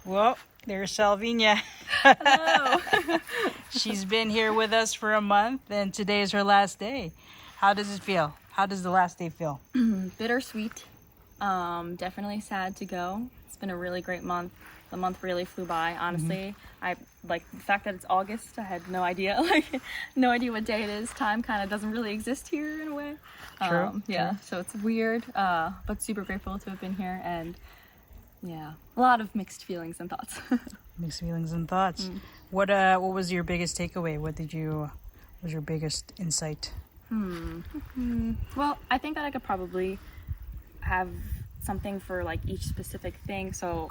Well, there's Salvinja. Hello. She's been here with us for a month, and today is her last day. How does it feel? How does the last day feel? Bittersweet. Definitely sad to go. It's been a really great month. The month really flew by, honestly. I like the fact that it's August. I had no idea, no idea what day it is. Time kind of doesn't really exist here in a way. True. Yeah, so it's weird, but super grateful to have been here, and yeah, a lot of mixed feelings and thoughts. Mixed feelings and thoughts. What was your biggest takeaway? What was your biggest insight? Well, I think that I could probably have something for like each specific thing. So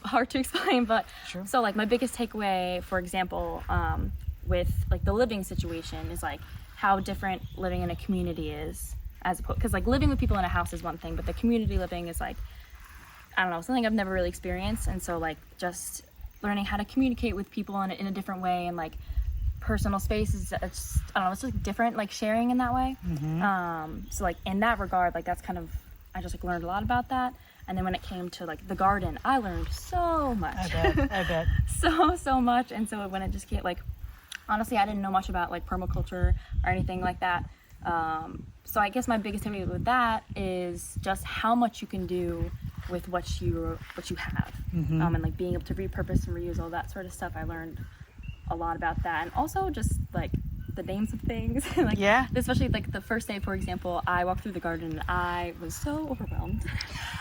hard to explain, but Sure. So like my biggest takeaway, for example, with like the living situation is like how different living in a community is, as opposed, because like living with people in a house is one thing, but the community living is like, I don't know, something I've never really experienced. And so like just learning how to communicate with people in a different way, and like personal space is, it's, I don't know, it's like different, like sharing in that way. So like in that regard, like that's kind of, I just like learned a lot about that. And then when it came to like the garden, I learned so much. I bet. so much. And so when it just came, like, honestly, I didn't know much about like permaculture or anything like that. So I guess my biggest takeaway with that is just how much you can do with what you have, and like being able to repurpose and reuse all that sort of stuff. I learned a lot about that, and also just like the names of things. Like, Yeah. especially like the first day, for example, I walked through the garden and I was so overwhelmed.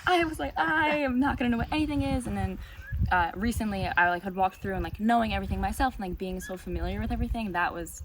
I was like, I am not gonna know what anything is. And then recently I like had walked through and like knowing everything myself and like being so familiar with everything, that was,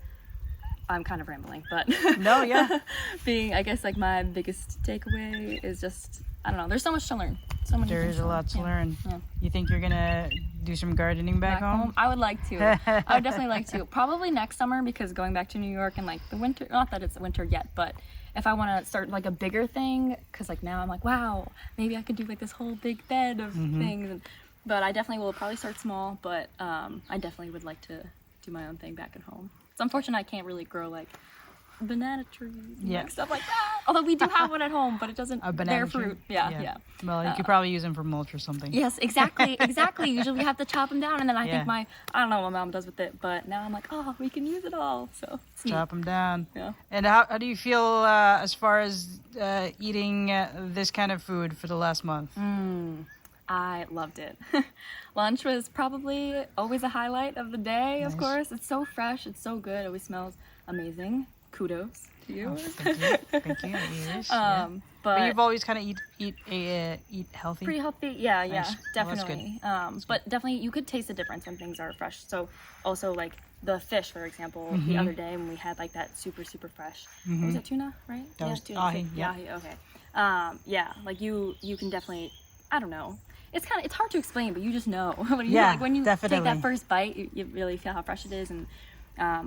I'm kind of rambling, but No, yeah. being, I guess like my biggest takeaway is just, I don't know, there's so much to learn. So many There things is a lot to learn. Yeah. You think you're gonna do some gardening back home? I would like to. I would definitely like to. Probably next summer, because going back to New York and like the winter, not that it's winter yet, but if I want to start like a bigger thing, because like now I'm like, wow, maybe I could do like this whole big bed of things. But I definitely will probably start small, but I definitely would like to do my own thing back at home. It's unfortunate I can't really grow like banana trees and like stuff like that. Although we do have one at home, but it doesn't bear fruit. Yeah. Well, you could probably use them for mulch or something. Yes, exactly. Usually we have to chop them down, and then I think I don't know what my mom does with it, but now I'm like, oh, we can use it all. So it's Chop them down. Yeah. And how do you feel as far as eating this kind of food for the last month? I loved it. Lunch was probably always a highlight of the day, of course. It's so fresh, it's so good, it always smells amazing. Kudos to you. Oh, thank you. Thank you. Yes, yeah. But you've always kind of eat healthy. Pretty healthy, yeah, Nice. definitely. Well, that's But definitely, you could taste the difference when things are fresh. So also like the fish, for example, the other day when we had like that super fresh. Was it tuna, right? That was tuna. ahi, yeah. Ahi, okay. Yeah, like you can definitely, I don't know. It's hard to explain, but you just know. when you definitely. take that first bite, you really feel how fresh it is. And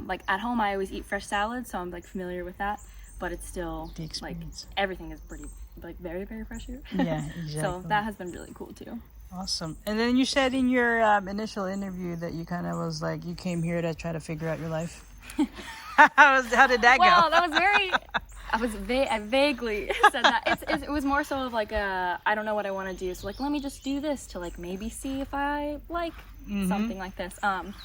like at home, I always eat fresh salad, so I'm like familiar with that. But it's still The like experience. everything is pretty like very fresh here. Yeah, exactly. So that has been really cool too. Awesome. And then you said in your initial interview that you kind of was like, you came here to try to figure out your life. How did that Well, go? that was very. I vaguely said that. It was more so of like I don't know what I want to do, so like let me just do this to like maybe see if I like something like this. And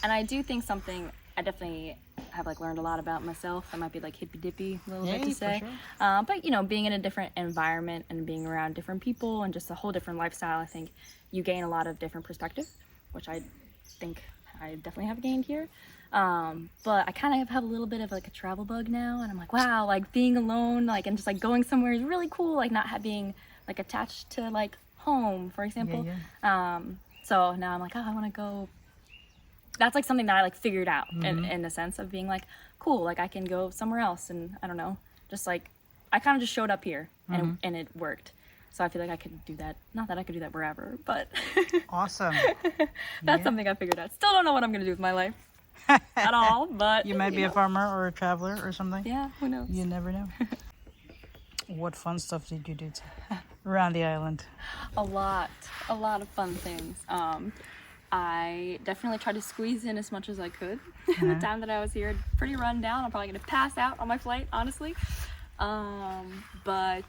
I do think something I definitely have like learned a lot about myself. I might be like hippy dippy a little bit to say, sure. but you know, being in a different environment and being around different people and just a whole different lifestyle, I think you gain a lot of different perspective, which I think I definitely have gained here. But I kind of have a little bit of like a travel bug now, and I'm like, wow, like being alone, like, and just like going somewhere is really cool, like not being like attached to like home, for example. So now I'm like, oh, I want to go. That's like something that I like figured out in the sense of being like, cool, like I can go somewhere else, and I don't know, just like I kind of just showed up here and it worked. So I feel like I could do that. Not that I could do that wherever, but Awesome. that's something I figured out. Still don't know what I'm gonna do with my life at all, but You might be a farmer or a traveler or something. Yeah, who knows? You never know. What fun stuff did you do around the island? A lot of fun things. I definitely tried to squeeze in as much as I could. The time that I was here, pretty run down. I'm probably gonna pass out on my flight, honestly. But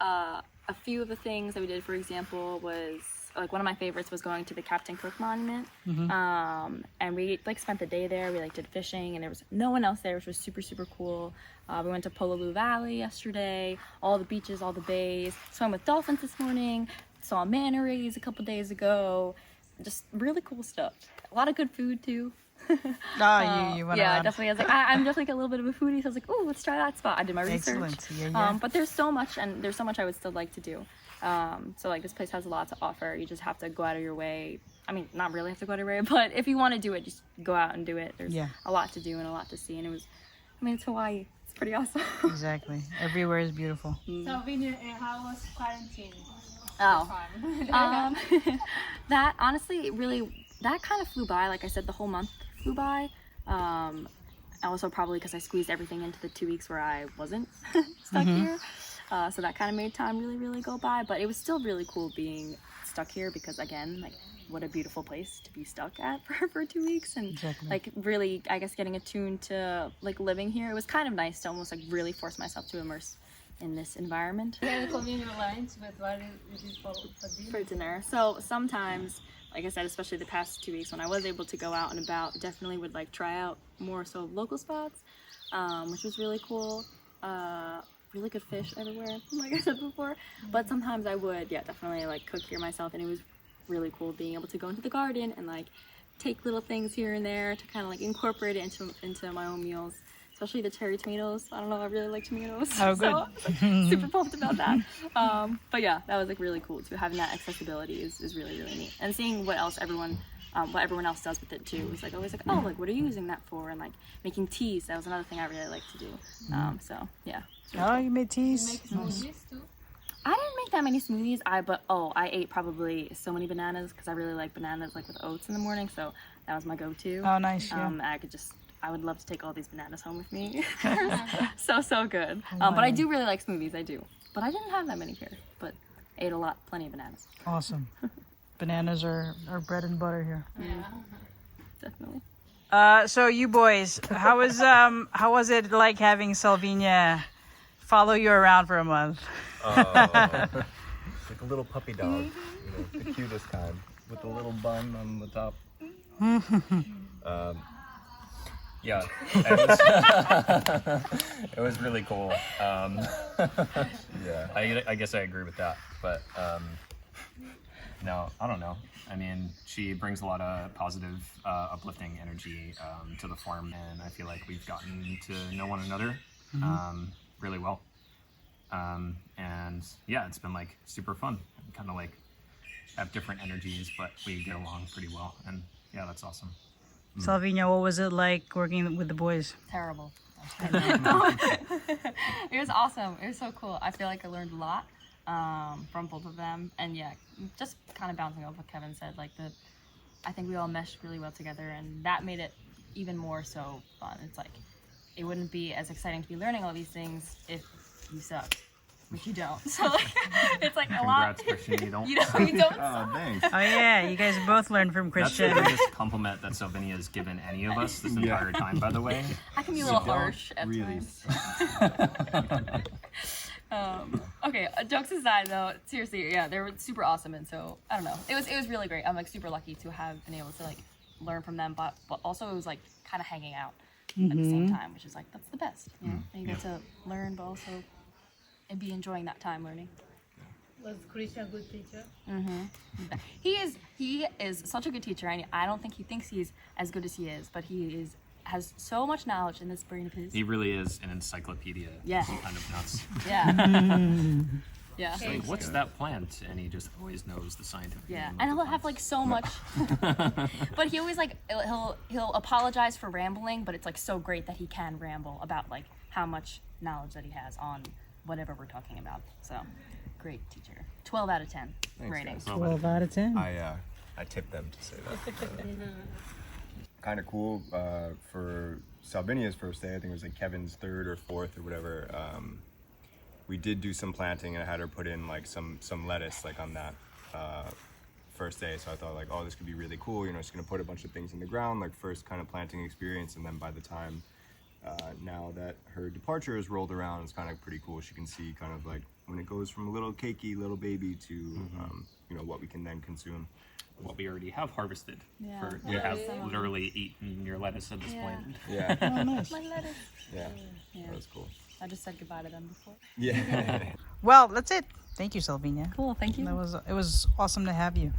a few of the things that we did, for example, was like one of my favorites was going to the Captain Cook Monument. And we like spent the day there. We like did fishing, and there was no one else there, which was super, super cool. We went to Pololu Valley yesterday, all the beaches, all the bays, swam with dolphins this morning, saw manta rays a couple days ago. Just really cool stuff. A lot of good food too. You went yeah, around. definitely. I was like, I'm definitely a little bit of a foodie, so I was like, oh, let's try that spot. I did my research. Yeah. But there's so much, and there's so much I would still like to do. So like this place has a lot to offer. You just have to go out of your way. I mean, not really have to go out of your way, but if you want to do it, just go out and do it. There's a lot to do and a lot to see, and it's Hawaii. It's pretty awesome. Exactly. Everywhere is beautiful. Salvinja, and how was quarantine? That honestly that kind of flew by. Like I said, the whole month flew by. Also probably because I squeezed everything into the 2 weeks where I wasn't stuck here. So that kind of made time really, really go by. But it was still really cool being stuck here because, again, like, what a beautiful place to be stuck at for 2 weeks. And, like, really, I guess, getting attuned to, like, living here. It was kind of nice to almost, like, really force myself to immerse in this environment. Yeah, convenient lunch with what is it for dinner. So sometimes, like I said, especially the past 2 weeks when I was able to go out and about, definitely would like try out more so local spots, which was really cool. Really good fish everywhere, like I said before. But sometimes I would, definitely like cook here myself, and it was really cool being able to go into the garden and like take little things here and there to kind of like incorporate it into my own meals. Especially the cherry tomatoes. I don't know, I really like tomatoes. Oh, good. So I'm like, super pumped about that. But yeah, that was like really cool too. Having that accessibility is really, really neat. And seeing what everyone else does with it too. It was like always like, oh, like what are you using that for? And like making teas. That was another thing I really like to do. So yeah. Oh, you made teas? You make smoothies too? I didn't make that many smoothies. I ate probably so many bananas because I really like bananas like with oats in the morning. So that was my go-to. Oh, nice. Yeah. I would love to take all these bananas home with me. so good. But I do really like smoothies, I do. But I didn't have that many here, but ate plenty of bananas. Awesome. Bananas are bread and butter here. Yeah. Definitely. So you boys, how was it like having Salvinja follow you around for a month? Like a little puppy dog, the cutest kind, with a little bun on the top. Yeah, it was really cool. Yeah, I guess I agree with that. But no, I don't know. I mean, she brings a lot of positive, uplifting energy to the farm, and I feel like we've gotten to know one another really well. And yeah, it's been like super fun. Kind of like have different energies, but we get along pretty well. And yeah, that's awesome. Salvinja, what was it like working with the boys? Terrible. It was awesome. It was so cool. I feel like I learned a lot from both of them. And yeah, just kind of bouncing off what Kevin said, like I think we all meshed really well together, and that made it even more so fun. It's like, it wouldn't be as exciting to be learning all these things if you suck, which you don't. So like, it's like a lot. Congrats, Christian. You don't. You don't Oh, thanks. Oh yeah, you guys both learned from That's Christian. the biggest compliment that Salvinja has given any of us this entire time, by the way. I can be a little harsh at Really. times. Okay, jokes aside though, seriously, yeah, they were super awesome, and so I don't know, it was really great. I'm like super lucky to have been able to like learn from them, but also it was like kind of hanging out at the same time, which is like, that's the best, you know? And you get to learn, but also and be enjoying that time learning. Was Christian a good teacher? He is such a good teacher. I don't think he thinks he's as good as he is, but he has so much knowledge in this brain of his. He really is an encyclopedia. Yeah. He's kind of nuts. Yeah. Yeah. It's like, what's that plant? And he just always knows the scientific Yeah, name of and the he'll have plant. like so much, but he always like he'll apologize for rambling, but it's like so great that he can ramble about like how much knowledge that he has on whatever we're talking about. So, great teacher. 12 out of 10 rating. guys. 12 out of 10. I tipped them to say that. Kind of cool for Salvinja's first day. I think it was like Kevin's third or fourth or whatever. We did do some planting, and I had her put in like some lettuce like on that first day. So I thought like, oh, this could be really cool. You know, she's gonna put a bunch of things in the ground, like first kind of planting experience, and then by the time now that her departure is rolled around, it's kind of pretty cool. She can see kind of like when it goes from a little cakey little baby to you know, what we can then consume. What we already have harvested. Yeah. For Yeah. you have literally eaten your lettuce at this Yeah. point. Yeah, Oh, nice. My lettuce. yeah, Yeah. that was cool. I just said goodbye to them before. Yeah. Well, that's it. Thank you, Salvinja. Cool. Thank you. It was awesome to have you.